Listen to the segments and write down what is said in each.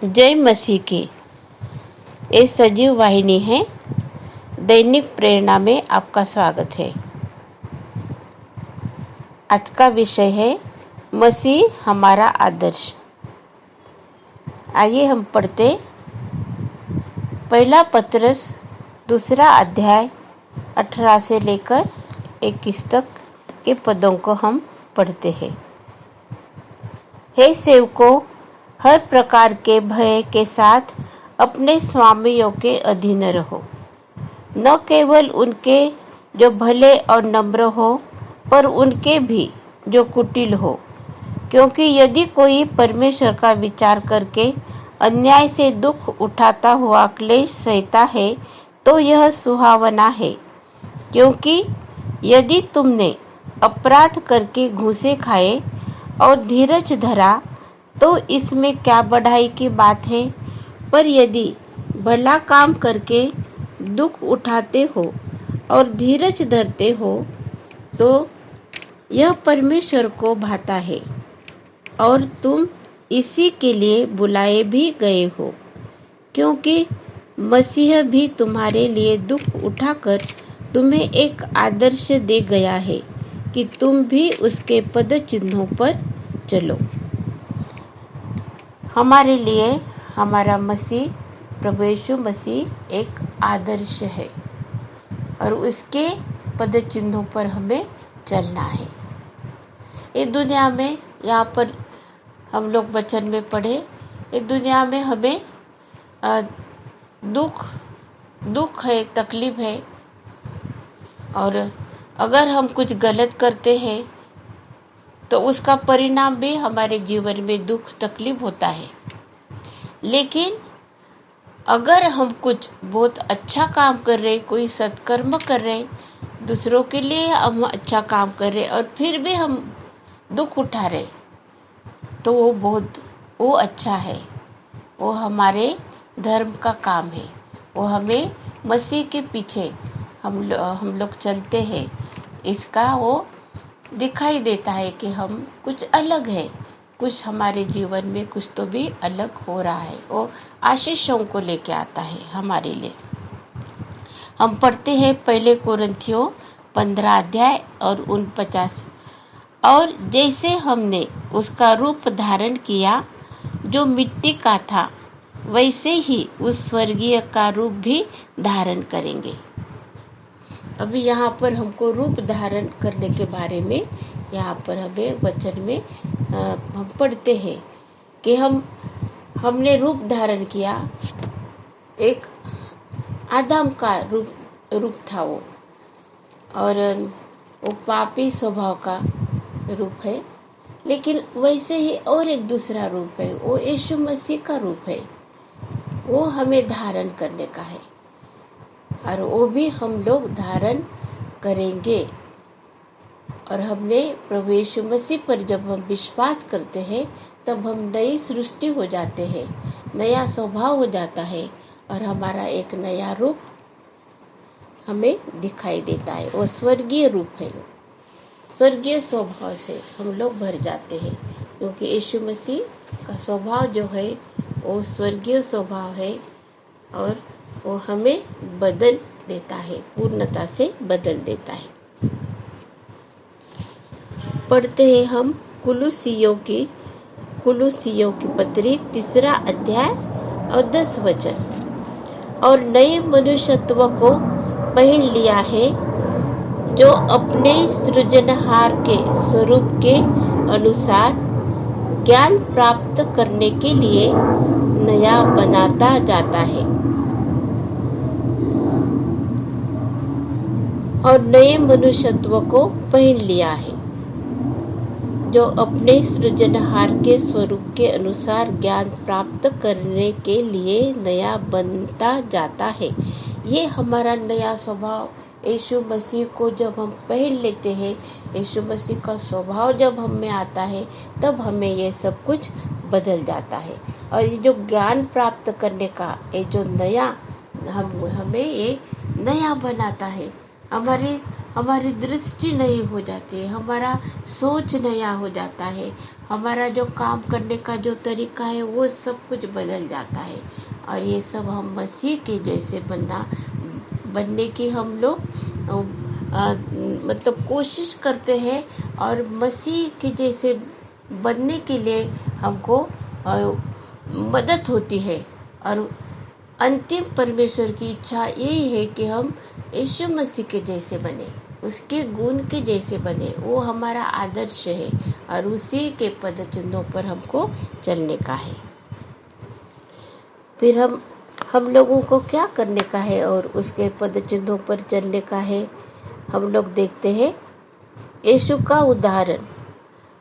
जय मसीह की। ये सजीव वाहिनी है। दैनिक प्रेरणा में आपका स्वागत है। आज का विषय है मसीह हमारा आदर्श। आइए हम पढ़ते पहला पत्रस 2 अध्याय 18 से लेकर 21 तक के पदों को हम पढ़ते हैं। हे सेवकों, हर प्रकार के भय के साथ अपने स्वामियों के अधीन रहो, न केवल उनके जो भले और नम्र हो, पर उनके भी जो कुटिल हो, क्योंकि यदि कोई परमेश्वर का विचार करके अन्याय से दुख उठाता हुआ क्लेश सहता है तो यह सुहावना है। क्योंकि यदि तुमने अपराध करके घूंसे खाए और धीरज धरा तो इसमें क्या बढ़ाई की बात है। पर यदि भला काम करके दुख उठाते हो और धीरज धरते हो तो यह परमेश्वर को भाता है, और तुम इसी के लिए बुलाए भी गए हो, क्योंकि मसीह भी तुम्हारे लिए दुख उठाकर तुम्हें एक आदर्श दे गया है कि तुम भी उसके पद चिन्हों पर चलो। हमारे लिए हमारा मसीह प्रभु यीशु मसीह एक आदर्श है और उसके पद चिन्हों पर हमें चलना है। ये दुनिया में, यहाँ पर हम लोग वचन में पढ़े, ये दुनिया में हमें दुख है, तकलीफ है, और अगर हम कुछ गलत करते हैं तो उसका परिणाम भी हमारे जीवन में दुख तकलीफ होता है। लेकिन अगर हम कुछ बहुत अच्छा काम कर रहे, कोई सत्कर्म कर रहे, दूसरों के लिए हम अच्छा काम कर रहे और फिर भी हम दुख उठा रहे, तो वो अच्छा है। वो हमारे धर्म का काम है। वो हमें मसीह के पीछे हम लोग चलते हैं, इसका वो दिखाई देता है कि हम कुछ अलग है, कुछ हमारे जीवन में कुछ तो भी अलग हो रहा है। वो आशीषों को लेके आता है हमारे लिए। हम पढ़ते हैं पहले कोरिन्थियों 15 अध्याय और 49। और जैसे हमने उसका रूप धारण किया जो मिट्टी का था, वैसे ही उस स्वर्गीय का रूप भी धारण करेंगे। अभी यहाँ पर हमको रूप धारण करने के बारे में यहाँ पर हमें वचन में हम पढ़ते हैं कि हमने रूप धारण किया। एक आदम का रूप था वो, और वो पापी स्वभाव का रूप है। लेकिन वैसे ही और एक दूसरा रूप है, वो यीशु मसीह का रूप है। वो हमें धारण करने का है और वो भी हम लोग धारण करेंगे। और हमने प्रभु यीशु मसीह पर जब हम विश्वास करते हैं तब हम नई सृष्टि हो जाते हैं, नया स्वभाव हो जाता है और हमारा एक नया रूप हमें दिखाई देता है। वो स्वर्गीय रूप है। स्वर्गीय स्वभाव से हम लोग भर जाते हैं, क्योंकि यीशु मसीह का स्वभाव जो है वो स्वर्गीय स्वभाव है और वो हमें बदल देता है, पूर्णता से बदल देता है। पढ़ते हैं हम कुलुसियों की पत्री 3 अध्याय और 10 वचन। और नए मनुष्यत्व को पहन लिया है, जो अपने सृजनहार के स्वरूप के अनुसार ज्ञान प्राप्त करने के लिए नया बनाता जाता है। और नए मनुष्यत्व को पहन लिया है, जो अपने सृजनहार के स्वरूप के अनुसार ज्ञान प्राप्त करने के लिए नया बनता जाता है। ये हमारा नया स्वभाव, यीशु मसीह को जब हम पहन लेते हैं, यीशु मसीह का स्वभाव जब हम में आता है, तब हमें ये सब कुछ बदल जाता है। और ये जो ज्ञान प्राप्त करने का ये जो नया हमें ये नया बनाता है, हमारी दृष्टि नई हो जाती है, हमारा सोच नया हो जाता है, हमारा जो काम करने का जो तरीका है वो सब कुछ बदल जाता है। और ये सब हम मसीह के जैसे बनने की हम लोग मतलब कोशिश करते हैं, और मसीह के जैसे बनने के लिए हमको मदद होती है। और अंतिम परमेश्वर की इच्छा यही है कि हम यीशु मसीह के जैसे बने, उसके गुण के जैसे बने। वो हमारा आदर्श है और उसी के पद चिन्हों पर हमको चलने का है। फिर हम लोगों को क्या करने का है और उसके पद चिन्हों पर चलने का है, हम लोग देखते हैं यीशु का उदाहरण।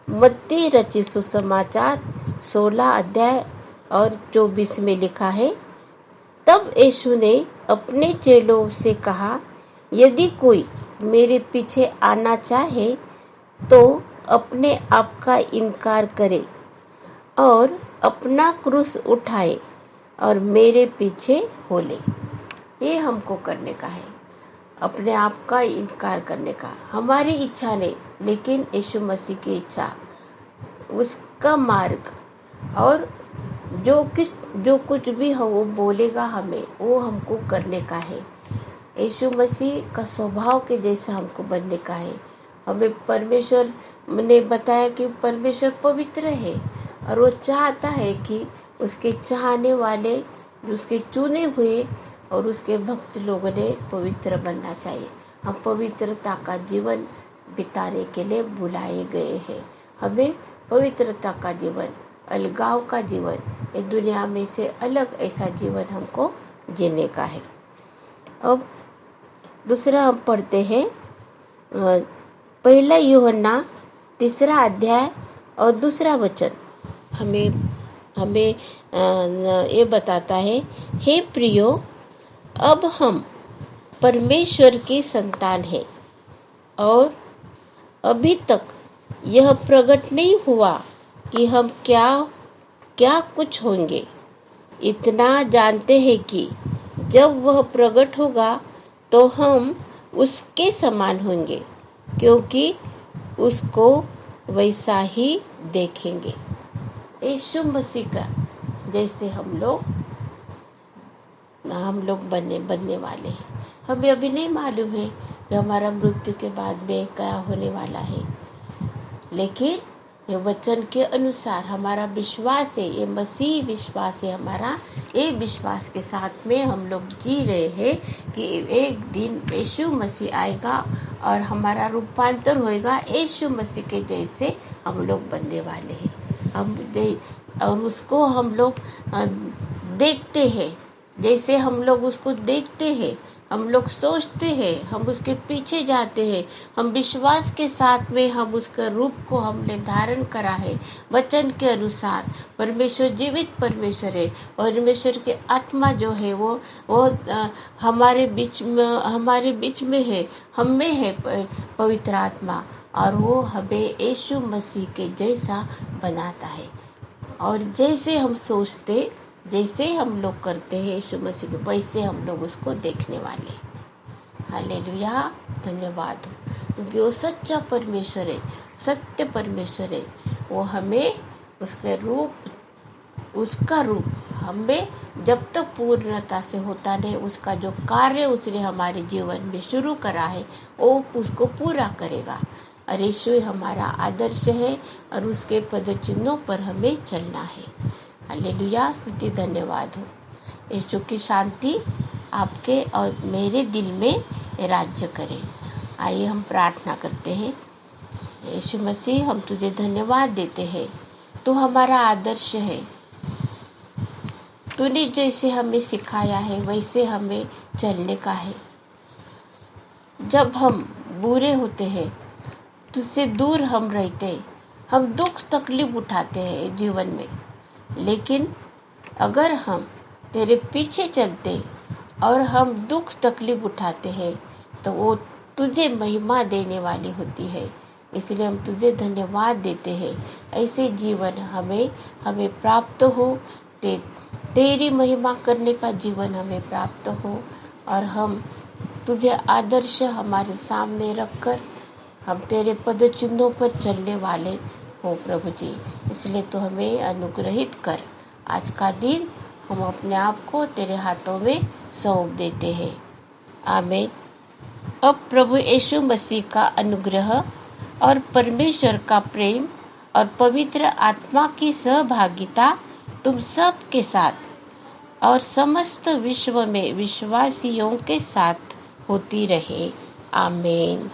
मत्ती रचित सुसमाचार 16 अध्याय और 24 में लिखा है, तब यीशु ने अपने चेलों से कहा, यदि कोई मेरे पीछे आना चाहे तो अपने आप का इनकार करे और अपना क्रूस उठाए और मेरे पीछे हो ले। ये हमको करने का है, अपने आप का इनकार करने का। हमारी इच्छा नहीं, लेकिन यीशु मसीह की इच्छा, उसका मार्ग, और जो कुछ भी हो वो बोलेगा हमें, वो हमको करने का है। यीशु मसीह का स्वभाव के जैसा हमको बनने का है। हमें परमेश्वर ने बताया कि परमेश्वर पवित्र है और वो चाहता है कि उसके चाहने वाले, उसके चुने हुए और उसके भक्त लोगों ने पवित्र बनना चाहिए। हम पवित्रता का जीवन बिताने के लिए बुलाए गए हैं। हमें पवित्रता का जीवन, अलगाव का जीवन, इस दुनिया में से अलग ऐसा जीवन हमको जीने का है। अब दूसरा हम पढ़ते हैं 1 यूहन्ना 3 अध्याय और 2 वचन। हमें ये बताता है, हे प्रियो, अब हम परमेश्वर की संतान हैं और अभी तक यह प्रकट नहीं हुआ कि हम क्या कुछ होंगे। इतना जानते हैं कि जब वह प्रकट होगा तो हम उसके समान होंगे, क्योंकि उसको वैसा ही देखेंगे। यीशु मसीह का जैसे हम लोग बनने वाले हैं। हमें अभी नहीं मालूम है कि हमारा मृत्यु के बाद में क्या होने वाला है, लेकिन ये वचन के अनुसार हमारा विश्वास है, ये मसीह विश्वास है हमारा। ये विश्वास के साथ में हम लोग जी रहे हैं कि एक दिन यीशु मसीह आएगा और हमारा रूपांतर होएगा, यीशु मसीह के जैसे हम लोग बनने वाले हैं। और उसको हम लोग देखते हैं, जैसे हम लोग उसको देखते हैं, हम लोग सोचते हैं, हम उसके पीछे जाते हैं। हम विश्वास के साथ में हम उसका रूप को हमने धारण करा है वचन के अनुसार। परमेश्वर जीवित परमेश्वर है। परमेश्वर की आत्मा जो है वो हमारे बीच में है, हम में है पवित्र आत्मा, और वो हमें यीशु मसीह के जैसा बनाता है। और जैसे हम सोचते, जैसे हम लोग करते हैं यीशु मसीह के, वैसे हम लोग उसको देखने वाले। हालेलुया, धन्यवाद हो, क्योंकि वो सच्चा परमेश्वर है, सत्य परमेश्वर है। वो हमें उसका रूप हमें जब तक पूर्णता से होता नहीं, उसका जो कार्य उसने हमारे जीवन में शुरू करा है वो उसको पूरा करेगा। और यीशु हमारा आदर्श है और उसके पद चिन्हों पर हमें चलना है। हालेलुया, स्तुति धन्यवाद हो। यीशु की शांति आपके और मेरे दिल में राज्य करे। आइए हम प्रार्थना करते हैं। यीशु मसीह, हम तुझे धन्यवाद देते हैं, तू हमारा आदर्श है। तूने जैसे हमें सिखाया है वैसे हमें चलने का है। जब हम बुरे होते हैं, तुझसे दूर हम रहते, हम दुख तकलीफ उठाते हैं जीवन में, लेकिन अगर हम तेरे पीछे चलते और हम दुख तकलीफ उठाते हैं तो वो तुझे महिमा देने वाली होती है। इसलिए हम तुझे धन्यवाद देते हैं। ऐसे जीवन हमें प्राप्त हो। तेरी महिमा करने का जीवन हमें प्राप्त हो और हम तुझे आदर्श हमारे सामने रखकर हम तेरे पद चिन्हों पर चलने वाले हो प्रभु जी। इसलिए तो हमें अनुग्रहित कर। आज का दिन हम अपने आप को तेरे हाथों में सौंप देते हैं। आमीन। अब प्रभु यीशु मसीह का अनुग्रह और परमेश्वर का प्रेम और पवित्र आत्मा की सहभागिता तुम सब के साथ और समस्त विश्व में विश्वासियों के साथ होती रहे। आमीन।